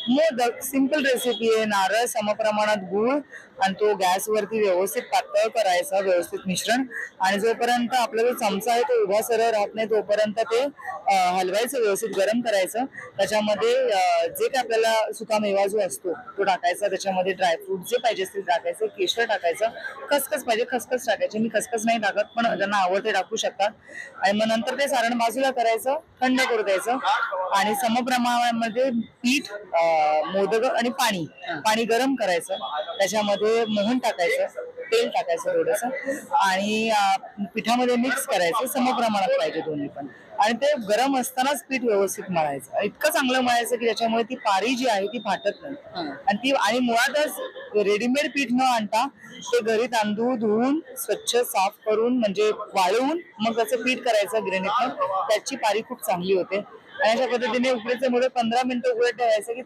Modak simple recipe आहे. नारळ समप्रमाणात, गूळ आणि तो गॅसवरती व्यवस्थित पातळ करायचा, व्यवस्थित मिश्रण. आणि जोपर्यंत आपला जो चमचा आहे तो उभा सरळ राहत नाही तोपर्यंत ते हलवायचं, व्यवस्थित गरम करायचं. त्याच्यामध्ये जे काय आपल्याला सुका मेवा जो असतो तो टाकायचा, त्याच्यामध्ये ड्रायफ्रूट जे पाहिजे असतील टाकायचं, केशर टाकायचं, खसखस पाहिजे खसखस टाकायची. मी खसखस नाही टाकत, पण ज्यांना आवडते टाकू शकतात. आणि मग नंतर ते सारण बाजूला करायचं, थंड करू द्यायचं. आणि समप्रमाणामध्ये पीठ, मोदक आणि पाणी गरम करायचं. त्याच्यामध्ये मोहन टाकायचं, तेल टाकायचं थोडस, आणि पिठामध्ये मिक्स करायचं. समप्रमाणात पाहिजे दोन्ही पण. आणि ते गरम असतानाच पीठ व्यवस्थित मळायचं, इतकं चांगलं मळायचं की त्याच्यामुळे ती पारी जी आहे ती फाटत नाही. आणि मुळातच रेडीमेड पीठ न आणता ते घरी तांदूळ धुवून स्वच्छ साफ करून, म्हणजे वाळवून मग त्याचं पीठ करायचं गिरणीतून, त्याची पारी खूप चांगली होते. आणि अशा पद्धतीने उकडीचे मोदक 15 मिनिटं उकडत ठेवायचं की